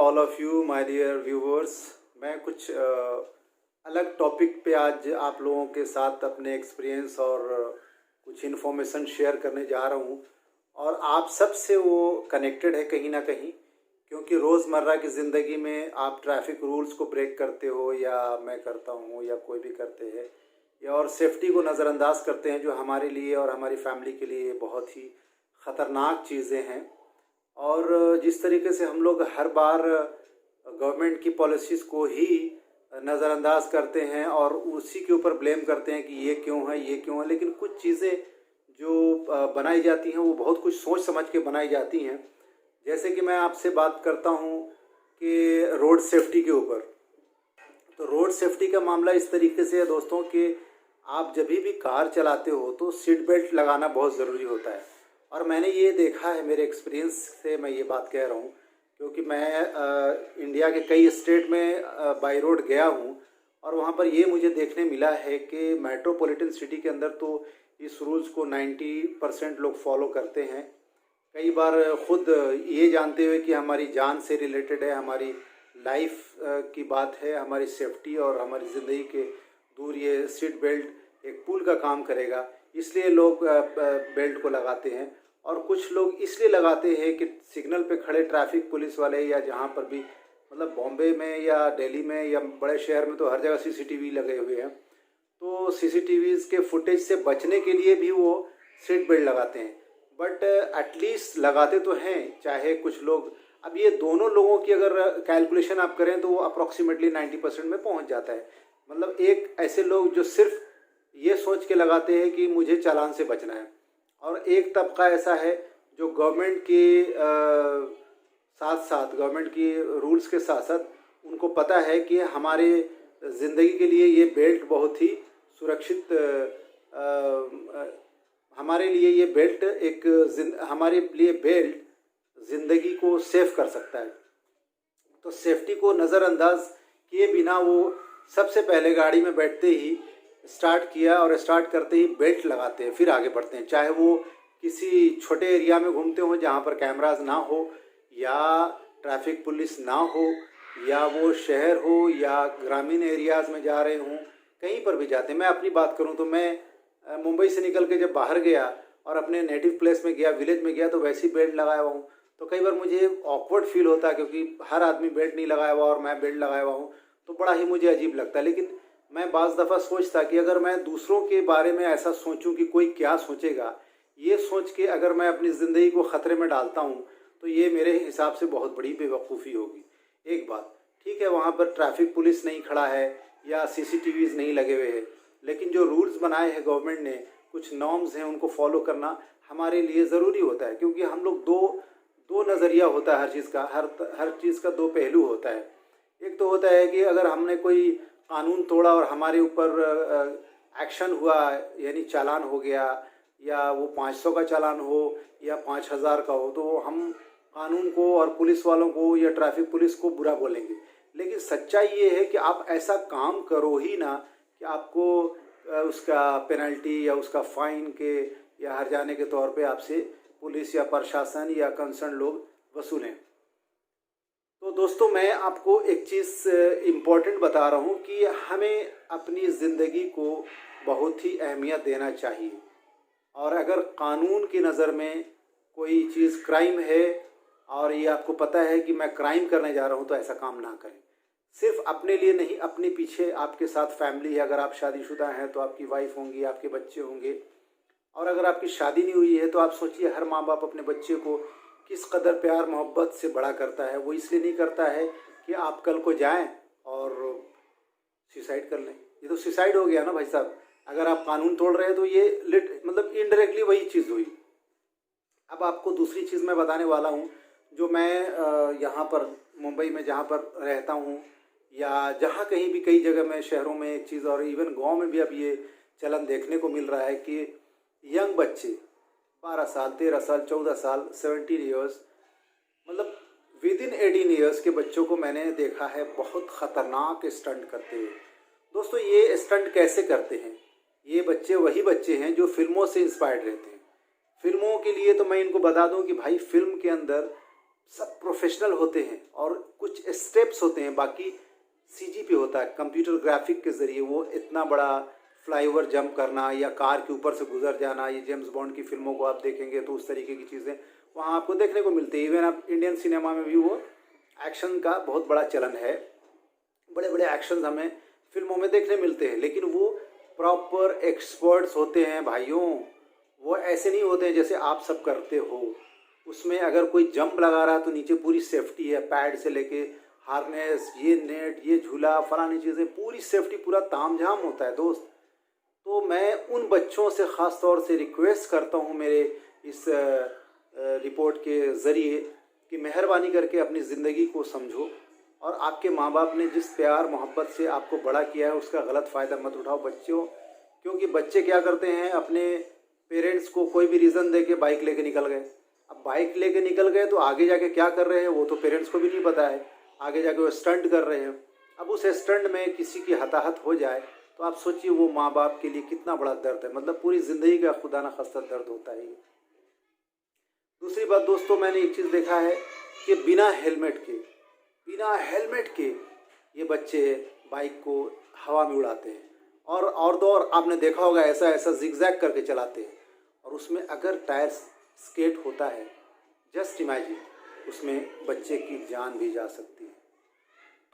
all of you, my dear viewers. मैं कुछ अलग टॉपिक पे आज आप लोगों के साथ अपने एक्सपीरियंस और कुछ इन्फॉर्मेशन शेयर करने जा रहा हूँ और आप सब से वो कनेक्टेड है कहीं ना कहीं, क्योंकि रोज़मर्रा की ज़िंदगी में आप ट्रैफिक रूल्स को ब्रेक करते हो या मैं करता हूँ या कोई भी करते हैं या और सेफ्टी को नज़रअंदाज करते हैं, जो हमारे लिए और हमारी फैमिली के लिए बहुत ही ख़तरनाक चीज़ें हैं। और जिस तरीके से हम लोग हर बार गवर्नमेंट की पॉलिसीज़ को ही नज़रअंदाज करते हैं और उसी के ऊपर ब्लेम करते हैं कि ये क्यों है, ये क्यों है, लेकिन कुछ चीज़ें जो बनाई जाती हैं वो बहुत कुछ सोच समझ के बनाई जाती हैं। जैसे कि मैं आपसे बात करता हूँ कि रोड सेफ्टी के ऊपर, तो रोड सेफ्टी का मामला इस तरीके से है दोस्तों कि आप जब भी कार चलाते हो तो सीट बेल्ट लगाना बहुत ज़रूरी होता है। और मैंने ये देखा है, मेरे एक्सपीरियंस से मैं ये बात कह रहा हूँ, क्योंकि मैं इंडिया के कई स्टेट में बाई रोड गया हूँ और वहाँ पर ये मुझे देखने मिला है कि मेट्रोपॉलिटन सिटी के अंदर तो इस रूल्स को 90% लोग फॉलो करते हैं। कई बार ख़ुद ये जानते हुए कि हमारी जान से रिलेटेड है, हमारी लाइफ की बात है, हमारी सेफ्टी और हमारी ज़िंदगी के दूर ये सीट बेल्ट एक पुल का काम करेगा, इसलिए लोग बेल्ट को लगाते हैं। और कुछ लोग इसलिए लगाते हैं कि सिग्नल पे खड़े ट्रैफिक पुलिस वाले या जहाँ पर भी, मतलब बॉम्बे में या दिल्ली में या बड़े शहर में तो हर जगह सीसीटीवी लगे हुए हैं, तो सीसीटीवीज़ के फुटेज से बचने के लिए भी वो सीट बेल्ट लगाते हैं। बट एटलीस्ट लगाते तो हैं, चाहे कुछ लोग, अब ये दोनों लोगों की अगर कैलकुलेशन आप करें तो वो अप्रॉक्सीमेटली 90% में पहुंच जाता है। मतलब एक ऐसे लोग जो सिर्फ ये सोच के लगाते हैं कि मुझे चालान से बचना है, और एक तबका ऐसा है जो गवर्नमेंट के साथ साथ, गवर्नमेंट की रूल्स के साथ साथ उनको पता है कि हमारे ज़िंदगी के लिए ये बेल्ट बहुत ही सुरक्षित, हमारे लिए ये बेल्ट हमारे लिए बेल्ट ज़िंदगी को सेफ कर सकता है। तो सेफ्टी को नज़रअंदाज किए बिना वो सबसे पहले गाड़ी में बैठते ही स्टार्ट किया और स्टार्ट करते ही बेल्ट लगाते हैं, फिर आगे बढ़ते हैं। चाहे वो किसी छोटे एरिया में घूमते हो जहाँ पर कैमराज ना हो, या ट्रैफिक पुलिस ना हो, या वो शहर हो या ग्रामीण एरियाज़ में जा रहे हों, कहीं पर भी जाते हैं। मैं अपनी बात करूँ तो मैं मुंबई से निकल के जब बाहर गया और अपने नेटिव प्लेस में गया, विलेज में गया, तो वैसे ही बेल्ट लगाया हुआ हूँ। तो कई बार मुझे ऑकवर्ड फील होता है क्योंकि हर आदमी बेल्ट नहीं लगाया हुआ और मैं बेल्ट लगाया हुआ हूँ, तो बड़ा ही मुझे अजीब लगता है। लेकिन मैं बाज़ दफ़ा सोचता कि अगर मैं दूसरों के बारे में ऐसा सोचूं कि कोई क्या सोचेगा, ये सोच के अगर मैं अपनी ज़िंदगी को ख़तरे में डालता हूँ, तो ये मेरे हिसाब से बहुत बड़ी बेवकूफ़ी होगी। एक बात ठीक है, वहाँ पर ट्रैफिक पुलिस नहीं खड़ा है या सीसीटीवीज़ नहीं लगे हुए हैं, लेकिन जो रूल्स बनाए हैं गवर्नमेंट ने, कुछ नॉर्म्स हैं, उनको फॉलो करना हमारे लिए ज़रूरी होता है। क्योंकि हम लोग दो नज़रिया होता है हर चीज़ का, हर चीज़ का दो पहलू होता है। एक तो होता है कि अगर हमने कोई कानून तोड़ा और हमारे ऊपर एक्शन हुआ, यानी चालान हो गया, या वो 500 का चालान हो या 5000 का हो, तो हम कानून को और पुलिस वालों को या ट्रैफिक पुलिस को बुरा बोलेंगे। लेकिन सच्चाई ये है कि आप ऐसा काम करो ही ना कि आपको उसका पेनल्टी या उसका फ़ाइन के या हर्जाने के तौर पे आपसे पुलिस या प्रशासन या कंसर्न लोग वसूलें। तो दोस्तों, मैं आपको एक चीज़ इम्पॉर्टेंट बता रहा हूँ कि हमें अपनी ज़िंदगी को बहुत ही अहमियत देना चाहिए। और अगर कानून की नज़र में कोई चीज़ क्राइम है और ये आपको पता है कि मैं क्राइम करने जा रहा हूँ, तो ऐसा काम ना करें। सिर्फ अपने लिए नहीं, अपने पीछे आपके साथ फैमिली है। अगर आप शादीशुदा हैं तो आपकी वाइफ होंगी, आपके बच्चे होंगे, और अगर आपकी शादी नहीं हुई है तो आप सोचिए हर माँ बाप अपने बच्चे को किस कदर प्यार मोहब्बत से बड़ा करता है। वो इसलिए नहीं करता है कि आप कल को जाएं और सुसाइड कर लें। ये तो सुसाइड हो गया ना भाई साहब। अगर आप कानून तोड़ रहे हैं तो ये मतलब इनडायरेक्टली वही चीज़ हुई। अब आपको दूसरी चीज़ मैं बताने वाला हूँ, जो मैं यहाँ पर मुंबई में जहाँ पर रहता हूँ, या जहाँ कहीं भी कई जगह में शहरों में एक चीज़, और इवन गांव में भी अब ये चलन देखने को मिल रहा है कि यंग बच्चे 12 साल, 13 साल, 14 साल, 17 ईयर्स, मतलब विद इन 18 ईयर्स के बच्चों को मैंने देखा है बहुत ख़तरनाक स्टंट करते हुए। दोस्तों, ये स्टंट कैसे करते हैं? ये बच्चे वही बच्चे हैं जो फिल्मों से इंस्पायर्ड रहते हैं। फिल्मों के लिए तो मैं इनको बता दूं कि भाई, फिल्म के अंदर सब प्रोफेशनल होते हैं और कुछ स्टेप्स होते हैं, बाकी सीजी पे होता है, कंप्यूटर ग्राफिक के ज़रिए वो इतना बड़ा फ्लाईओवर जंप करना या कार के ऊपर से गुजर जाना, ये जेम्स बॉन्ड की फिल्मों को आप देखेंगे तो उस तरीके की चीज़ें वहाँ आपको देखने को मिलती है। इवन आप इंडियन सिनेमा में भी वो एक्शन का बहुत बड़ा चलन है, बड़े बड़े एक्शन हमें फिल्मों में देखने मिलते हैं, लेकिन वो प्रॉपर एक्सपर्ट्स होते हैं भाइयों। वो ऐसे नहीं होते हैं जैसे आप सब करते हो। उसमें अगर कोई जंप लगा रहा है तो नीचे पूरी सेफ्टी है, पैड से लेके हार्नेस, ये नेट, ये झूला, फलानी चीज़ें, पूरी सेफ्टी, पूरा तामझाम होता है दोस्त। तो मैं उन बच्चों से ख़ास तौर से रिक्वेस्ट करता हूँ मेरे इस रिपोर्ट के ज़रिए कि मेहरबानी करके अपनी ज़िंदगी को समझो और आपके माँ बाप ने जिस प्यार मोहब्बत से आपको बड़ा किया है उसका गलत फ़ायदा मत उठाओ बच्चों। क्योंकि बच्चे क्या करते हैं, अपने पेरेंट्स को कोई भी रीज़न दे के बाइक लेके निकल गए। अब बाइक लेके निकल गए तो आगे जाके क्या कर रहे हैं वो तो पेरेंट्स को भी नहीं पता है। आगे जाके वो स्टंट कर रहे हैं। अब उस स्टंट में किसी की हताहत हो जाए तो आप सोचिए वो माँ बाप के लिए कितना बड़ा दर्द है, मतलब पूरी ज़िंदगी का खुदा न खास्ता दर्द होता है ये। दूसरी बात दोस्तों, मैंने एक चीज़ देखा है कि बिना हेलमेट के ये बच्चे बाइक को हवा में उड़ाते हैं और तो और आपने देखा होगा ऐसा जिगजैग करके चलाते हैं। और उसमें अगर टायर स्केट होता है, जस्ट इमेजिन, उसमें बच्चे की जान भी जा सकती है।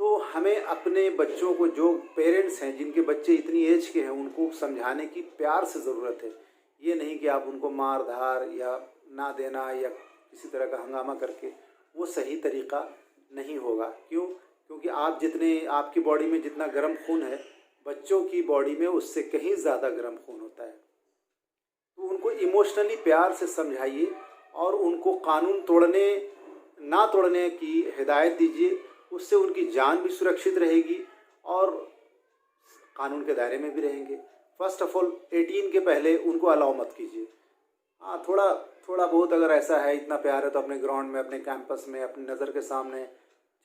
तो हमें अपने बच्चों को, जो पेरेंट्स हैं जिनके बच्चे इतनी एज के हैं, उनको समझाने की प्यार से ज़रूरत है। ये नहीं कि आप उनको मार धार या ना देना या किसी तरह का हंगामा करके, वो सही तरीका नहीं होगा। क्यों? क्योंकि आपकी बॉडी में जितना गर्म खून है, बच्चों की बॉडी में उससे कहीं ज़्यादा गर्म खून होता है। तो उनको इमोशनली प्यार से समझाइए और उनको कानून ना तोड़ने की हिदायत दीजिए। उससे उनकी जान भी सुरक्षित रहेगी और कानून के दायरे में भी रहेंगे। फर्स्ट ऑफ ऑल 18 के पहले उनको अलाउ मत कीजिए। हाँ, थोड़ा बहुत अगर ऐसा है, इतना प्यार है तो अपने ग्राउंड में, अपने कैंपस में, अपनी नज़र के सामने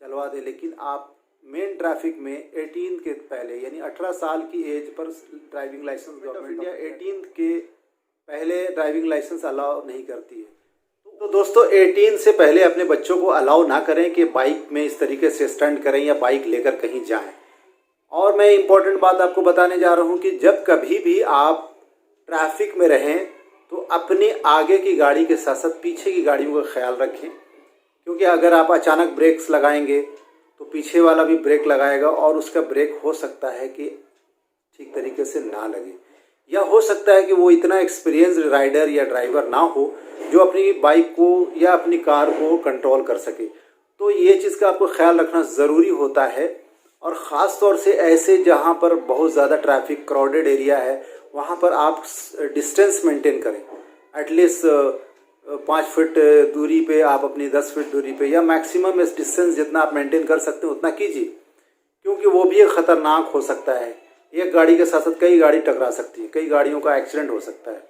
चलवा दे। लेकिन आप मेन ट्रैफिक में 18 के पहले, यानी 18 साल की एज पर driving licence, government of India 18 के पहले ड्राइविंग लाइसेंस अलाउ नहीं करती है। तो दोस्तों 18 से पहले अपने बच्चों को अलाउ ना करें कि बाइक में इस तरीके से स्टंट करें या बाइक लेकर कहीं जाएं। और मैं इम्पोर्टेंट बात आपको बताने जा रहा हूं कि जब कभी भी आप ट्रैफिक में रहें तो अपने आगे की गाड़ी के साथ साथ पीछे की गाड़ियों का ख्याल रखें। क्योंकि अगर आप अचानक ब्रेक्स लगाएंगे तो पीछे वाला भी ब्रेक लगाएगा और उसका ब्रेक हो सकता है कि ठीक तरीके से ना लगे, या हो सकता है कि वो इतना एक्सपीरियंस्ड राइडर या ड्राइवर ना हो जो अपनी बाइक को या अपनी कार को कंट्रोल कर सके। तो ये चीज़ का आपको ख्याल रखना ज़रूरी होता है। और ख़ास तौर से ऐसे जहाँ पर बहुत ज़्यादा ट्रैफिक क्राउडेड एरिया है, वहाँ पर आप डिस्टेंस मेंटेन करें। एटलीस्ट 5 फीट दूरी पे आप अपनी 10 फीट दूरी पे, या मैक्सिमम डिस्टेंस जितना आप मेंटेन कर सकते हैं उतना कीजिए। क्योंकि वो भी एक ख़तरनाक हो सकता है। एक गाड़ी के साथ साथ कई गाड़ी टकरा सकती है, कई गाड़ियों का एक्सीडेंट हो सकता है।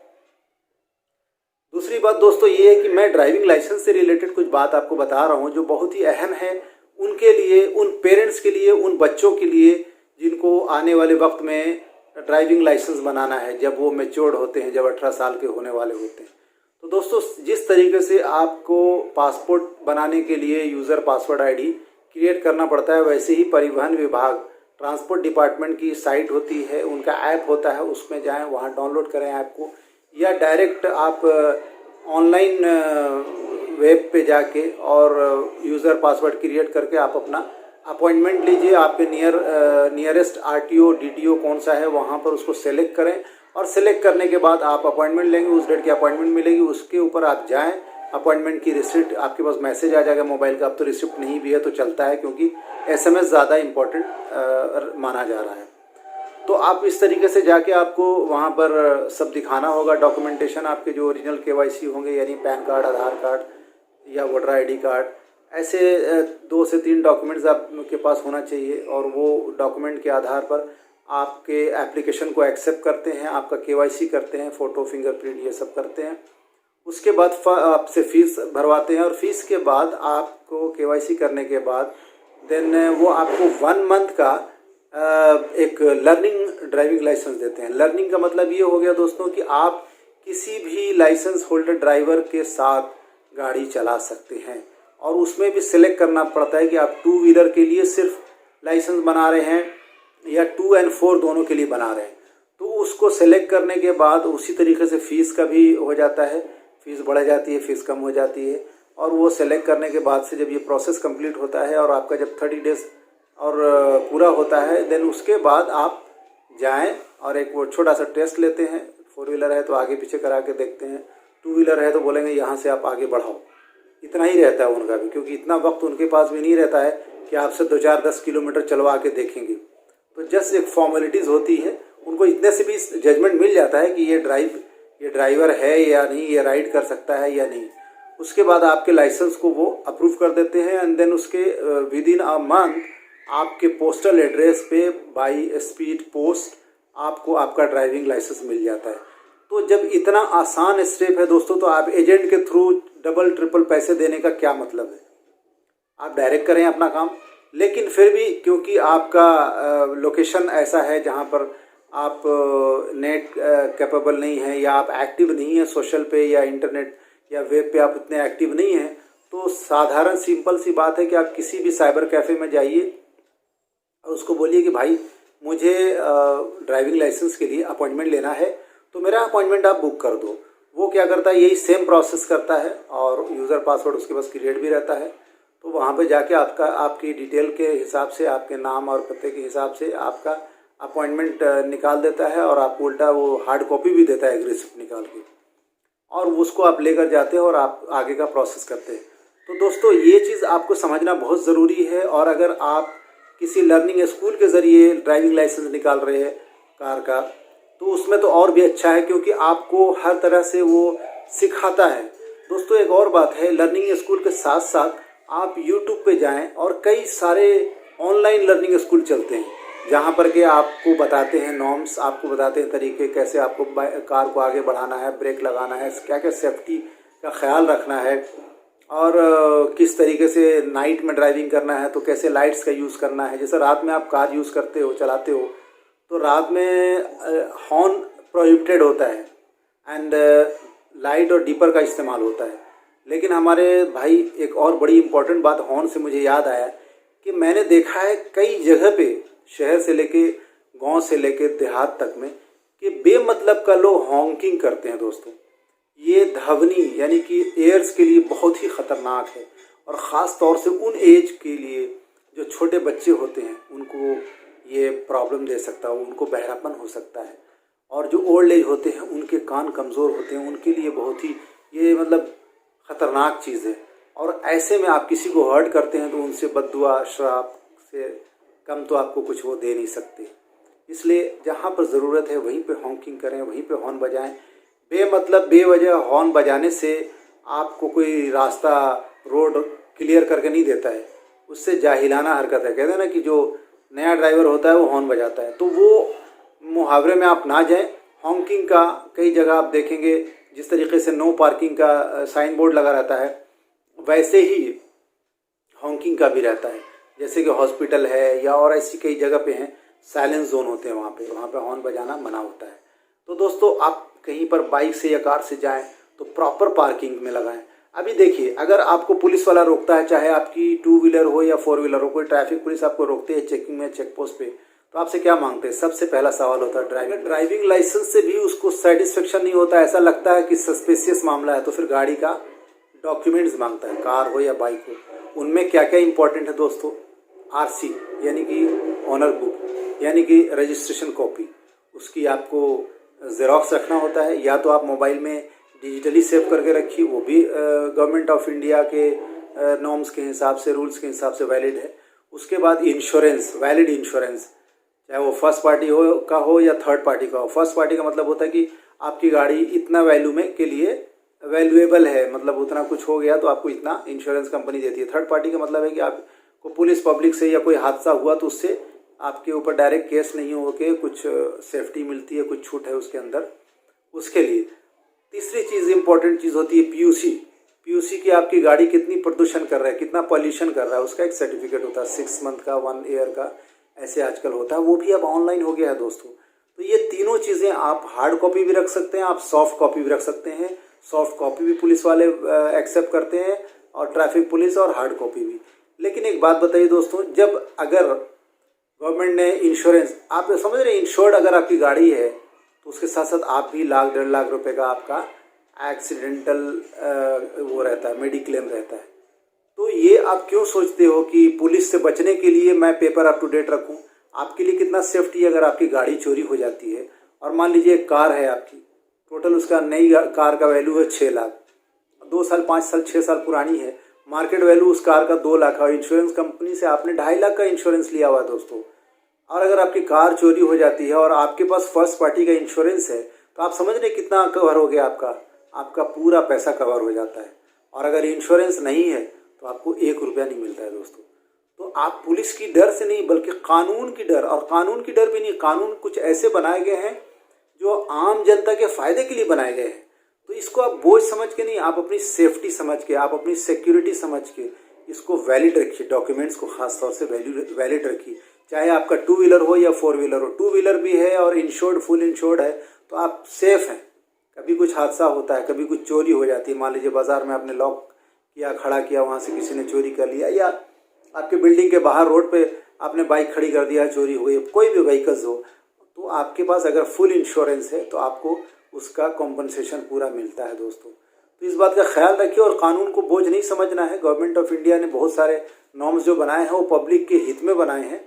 दूसरी बात दोस्तों ये है कि मैं ड्राइविंग लाइसेंस से रिलेटेड कुछ बात आपको बता रहा हूँ जो बहुत ही अहम है उनके लिए, उन पेरेंट्स के लिए, उन बच्चों के लिए जिनको आने वाले वक्त में ड्राइविंग लाइसेंस बनाना है, जब वो मैच्योर्ड होते हैं, जब 18 साल के होने वाले होते हैं। तो दोस्तों जिस तरीके से आपको पासपोर्ट बनाने के लिए यूज़र पासवर्ड आईडी क्रिएट करना पड़ता है, वैसे ही परिवहन विभाग, ट्रांसपोर्ट डिपार्टमेंट की साइट होती है, उनका ऐप होता है, उसमें जाएं, वहाँ डाउनलोड करें ऐप को, या डायरेक्ट आप ऑनलाइन वेब पे जाके और यूज़र पासवर्ड क्रिएट करके आप अपना अपॉइंटमेंट लीजिए। आपके नियरेस्ट आरटीओ डीटीओ कौन सा है वहाँ पर उसको सेलेक्ट करें और सेलेक्ट करने के बाद आप अपॉइंटमेंट लेंगे। उस डेट की अपॉइंटमेंट मिलेगी, उसके ऊपर आप जाएं। अपॉइंटमेंट की रिसिप्ट आपके पास मैसेज आ जाएगा मोबाइल का। अब तो रिसिप्ट नहीं भी है तो चलता है, क्योंकि SMS ज़्यादा इम्पोर्टेंट माना जा रहा है। तो आप इस तरीके से जाके आपको वहाँ पर सब दिखाना होगा, डॉक्यूमेंटेशन आपके जो ओरिजिनल KYC होंगे, यानी पैन कार्ड, आधार कार्ड या वोटर ID कार्ड, ऐसे 2 से 3 डॉक्यूमेंट्स आपके पास होना चाहिए। और वो डॉक्यूमेंट के आधार पर आपके एप्लीकेशन को एक्सेप्ट करते हैं, आपका KYC करते हैं, फ़ोटो, फिंगरप्रिंट, ये सब करते हैं। उसके बाद आपसे फ़ीस भरवाते हैं और फीस के बाद आपको KYC करने के बाद देन वो आपको 1 मंथ का एक लर्निंग ड्राइविंग लाइसेंस देते हैं। लर्निंग का मतलब ये हो गया दोस्तों कि आप किसी भी लाइसेंस होल्डर ड्राइवर के साथ गाड़ी चला सकते हैं। और उसमें भी सिलेक्ट करना पड़ता है कि आप 2 व्हीलर के लिए सिर्फ लाइसेंस बना रहे हैं या 2 और 4 दोनों के लिए बना रहे हैं। तो उसको सेलेक्ट करने के बाद उसी तरीके से फ़ीस का भी हो जाता है, फ़ीस बढ़ जाती है, फ़ीस कम हो जाती है। और वो सेलेक्ट करने के बाद से जब ये प्रोसेस कंप्लीट होता है और आपका जब 30 डेज़ और पूरा होता है, देन उसके बाद आप जाएं और एक वो छोटा सा टेस्ट लेते हैं। 4 व्हीलर है तो आगे पीछे करा के देखते हैं, 2 व्हीलर है तो बोलेंगे यहाँ से आप आगे बढ़ाओ। इतना ही रहता है उनका भी, क्योंकि इतना वक्त उनके पास भी नहीं रहता है कि आपसे 2-4-10 किलोमीटर चलवा के देखेंगे। तो जस्ट एक फॉर्मेलिटीज़ होती है, उनको इतने से भी जजमेंट मिल जाता है कि ये ड्राइवर है या नहीं, ये राइड कर सकता है या नहीं। उसके बाद आपके लाइसेंस को वो अप्रूव कर देते हैं एंड देन उसके विद इन अ मंथ आपके पोस्टल एड्रेस पे बाई स्पीड पोस्ट आपको आपका ड्राइविंग लाइसेंस मिल जाता है। तो जब इतना आसान स्टेप है दोस्तों, तो आप एजेंट के थ्रू डबल ट्रिपल पैसे देने का क्या मतलब है? आप डायरेक्ट करें अपना काम। लेकिन फिर भी क्योंकि आपका लोकेशन ऐसा है जहाँ पर आप नेट कैपेबल नहीं है या आप एक्टिव नहीं है सोशल पे या इंटरनेट या वेब पे आप उतने एक्टिव नहीं हैं, तो साधारण सिंपल सी बात है कि आप किसी भी साइबर कैफ़े में जाइए और उसको बोलिए कि भाई मुझे ड्राइविंग लाइसेंस के लिए अपॉइंटमेंट लेना है, तो मेरा अपॉइंटमेंट आप बुक कर दो। वो क्या करता है, यही सेम प्रोसेस करता है और यूज़र पासवर्ड उसके पास क्रिएट भी रहता है। तो वहाँ पे जाके आपकी डिटेल के हिसाब से, आपके नाम और पते के हिसाब से आपका अपॉइंटमेंट निकाल देता है और आपको उल्टा वो हार्ड कॉपी भी देता है, रिसिप्ट निकाल के, और उसको आप लेकर जाते हैं और आप आगे का प्रोसेस करते हैं। तो दोस्तों ये चीज़ आपको समझना बहुत ज़रूरी है। और अगर आप किसी लर्निंग स्कूल के ज़रिए ड्राइविंग लाइसेंस निकाल रहे हैं कार का, तो उसमें तो और भी अच्छा है, क्योंकि आपको हर तरह से वो सिखाता है। दोस्तों एक और बात है, लर्निंग स्कूल के साथ साथ आप यूट्यूब पे जाएं और कई सारे ऑनलाइन लर्निंग स्कूल चलते हैं जहाँ पर के आपको बताते हैं नॉर्म्स, आपको बताते हैं तरीके कैसे आपको कार को आगे बढ़ाना है, ब्रेक लगाना है, क्या क्या सेफ्टी का ख्याल रखना है, और किस तरीके से नाइट में ड्राइविंग करना है तो कैसे लाइट्स का यूज़ करना है। जैसे रात में आप कार यूज़ करते हो, चलाते हो, तो रात में हॉर्न प्रोहिबिटेड होता है एंड लाइट और डीपर का इस्तेमाल होता है। लेकिन हमारे भाई एक और बड़ी इम्पोर्टेंट बात हॉर्न से मुझे याद आया कि मैंने देखा है कई जगह पे, शहर से लेके गांव से लेके देहात तक में, कि बेमतलब का लोग हॉन्किंग करते हैं। दोस्तों ये ध्वनि यानी कि एयर्स के लिए बहुत ही ख़तरनाक है, और ख़ास तौर से उन एज के लिए जो छोटे बच्चे होते हैं उनको ये प्रॉब्लम दे सकता है, उनको बहरापन हो सकता है। और जो ओल्ड एज होते हैं उनके कान कमज़ोर होते हैं, उनके लिए बहुत ही ये मतलब ख़तरनाक चीज़ है। और ऐसे में आप किसी को हर्ट करते हैं तो उनसे बद्दुआ, श्राप से कम तो आपको कुछ वो दे नहीं सकते। इसलिए जहाँ पर ज़रूरत है वहीं पे हॉन्किंग करें, वहीं पे हॉर्न बजाएं। बेमतलब बेवजह हॉर्न बजाने से आपको कोई रास्ता, रोड क्लियर करके नहीं देता है, उससे जाहिलाना हरकत है। कहते हैं ना कि जो नया ड्राइवर होता है वो हॉर्न बजाता है, तो वो मुहावरे में आप ना जाएं। हॉन्किंग का कई जगह आप देखेंगे, जिस तरीके से नो पार्किंग का साइन बोर्ड लगा रहता है, वैसे ही हॉन्किंग का भी रहता है। जैसे कि हॉस्पिटल है या और ऐसी कई जगह पे हैं, साइलेंस जोन होते हैं, वहाँ पे हॉर्न बजाना मना होता है। तो दोस्तों आप कहीं पर बाइक से या कार से जाएं तो प्रॉपर पार्किंग में लगाएं। अभी देखिए, अगर आपको पुलिस वाला रोकता है, चाहे आपकी 2 व्हीलर हो या 4 व्हीलर हो, कोई ट्रैफिक पुलिस आपको रोकते है चेकिंग में, चेक पोस्ट पे, तो आपसे क्या मांगते हैं? सबसे पहला सवाल होता है ड्राइविंग लाइसेंस से भी उसको सेटिस्फेक्शन नहीं होता, ऐसा लगता है कि सस्पेशियस मामला है, तो फिर गाड़ी का डॉक्यूमेंट्स मांगता है, कार हो या बाइक हो। उनमें क्या क्या इंपॉर्टेंट है दोस्तों? आरसी यानी कि ऑनर बुक, यानी कि रजिस्ट्रेशन कॉपी, उसकी आपको ज़ेरॉक्स रखना होता है, या तो आप मोबाइल में डिजिटली सेव करके रखिए, वो भी गवर्नमेंट ऑफ इंडिया के नॉर्म्स के हिसाब से, रूल्स के हिसाब से वैलिड है। उसके बाद इंश्योरेंस, वैलिड इंश्योरेंस, चाहे वो फर्स्ट पार्टी का हो या थर्ड पार्टी का हो। फर्स्ट पार्टी का मतलब होता है कि आपकी गाड़ी इतना वैल्यू में के लिए वैल्यूएबल है, मतलब उतना कुछ हो गया तो आपको इतना इंश्योरेंस कंपनी देती है। थर्ड पार्टी का मतलब है कि आपको पुलिस पब्लिक से या कोई हादसा हुआ तो उससे आपके ऊपर डायरेक्ट केस नहीं हो के कुछ सेफ्टी मिलती है, कुछ छूट है उसके अंदर, उसके लिए। तीसरी चीज़, इंपॉर्टेंट चीज़ होती है पीयूसी। पीयूसी की आपकी गाड़ी कितनी प्रदूषण कर रहा है, कितना पॉल्यूशन कर रहा है, उसका एक सर्टिफिकेट होता है, 6 मंथ का, 1 ईयर का, ऐसे आजकल होता है, वो भी अब ऑनलाइन हो गया है दोस्तों। तो ये तीनों चीज़ें आप हार्ड कॉपी भी रख सकते हैं, आप सॉफ्ट कॉपी भी रख सकते हैं। सॉफ्ट कॉपी भी पुलिस वाले एक्सेप्ट करते हैं और ट्रैफिक पुलिस और हार्ड कॉपी भी। लेकिन एक बात बताइए दोस्तों, जब अगर गवर्नमेंट ने इंश्योरेंस, आप समझ रहे हैं, इंश्योर्ड अगर आपकी गाड़ी है तो उसके साथ साथ आप भी 1 लाख 1.5 लाख रुपए का आपका एक्सीडेंटल वो रहता है, मेडिक्लेम रहता है। तो ये आप क्यों सोचते हो कि पुलिस से बचने के लिए मैं पेपर अप टू डेट रखूँ? आपके लिए कितना सेफ्टी है अगर आपकी गाड़ी चोरी हो जाती है और मान लीजिए एक कार है आपकी, टोटल उसका नई कार का वैल्यू है 6 लाख, 2 साल 5 साल 6 साल पुरानी है, मार्केट वैल्यू उस कार का 2 लाख है और इंश्योरेंस कंपनी से आपने 2.5 लाख का इंश्योरेंस लिया हुआ है दोस्तों। और अगर आपकी कार चोरी हो जाती है और आपके पास फर्स्ट पार्टी का इंश्योरेंस है तो आप समझ रहे कितना कवर हो गया, आपका पूरा पैसा कवर हो जाता है। और अगर इंश्योरेंस नहीं है तो आपको 1 रुपया नहीं मिलता है दोस्तों। तो आप पुलिस की डर से नहीं बल्कि कानून की डर, और कानून की डर भी नहीं, कानून कुछ ऐसे बनाए गए हैं जो आम जनता के फायदे के लिए बनाए गए हैं। तो इसको आप बोझ समझ के नहीं, आप अपनी सेफ्टी समझ के, आप अपनी सिक्योरिटी समझ के इसको वैलिड रखिए, डॉक्यूमेंट्स को खास तौर से वैलिड रखिए। चाहे आपका 2 व्हीलर हो या 4 व्हीलर हो, 2 व्हीलर भी है और इंश्योर्ड फुल इंश्योर्ड है तो आप सेफ हैं। कभी कुछ हादसा होता है, कभी कुछ चोरी हो जाती है, मान लीजिए बाजार में आपने लॉक किया, खड़ा किया, वहाँ से किसी ने चोरी कर लिया, या आपके बिल्डिंग के बाहर रोड पे आपने बाइक खड़ी कर दिया, चोरी हुई, कोई भी व्हीकल्स हो, तो आपके पास अगर फुल इंश्योरेंस है तो आपको उसका कॉम्पनसेशन पूरा मिलता है दोस्तों। तो इस बात का ख्याल रखिए और कानून को बोझ नहीं समझना है। गवर्नमेंट ऑफ इंडिया ने बहुत सारे नॉर्म्स जो बनाए हैं वो पब्लिक के हित में बनाए हैं,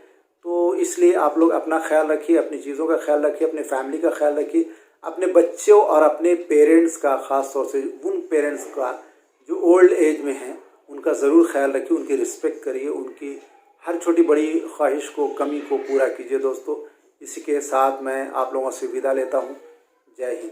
तो इसलिए आप लोग अपना ख्याल रखिए, अपनी चीज़ों का ख्याल रखिए, अपने फैमिली का ख्याल रखिए, अपने बच्चों और अपने पेरेंट्स का, ख़ास तौर से उन पेरेंट्स का जो ओल्ड एज में हैं उनका ज़रूर ख्याल रखिए, उनकी रिस्पेक्ट करिए, उनकी हर छोटी बड़ी ख्वाहिश को, कमी को पूरा कीजिए दोस्तों। इसी के साथ मैं आप लोगों से विदा लेता हूँ। जय हिंद।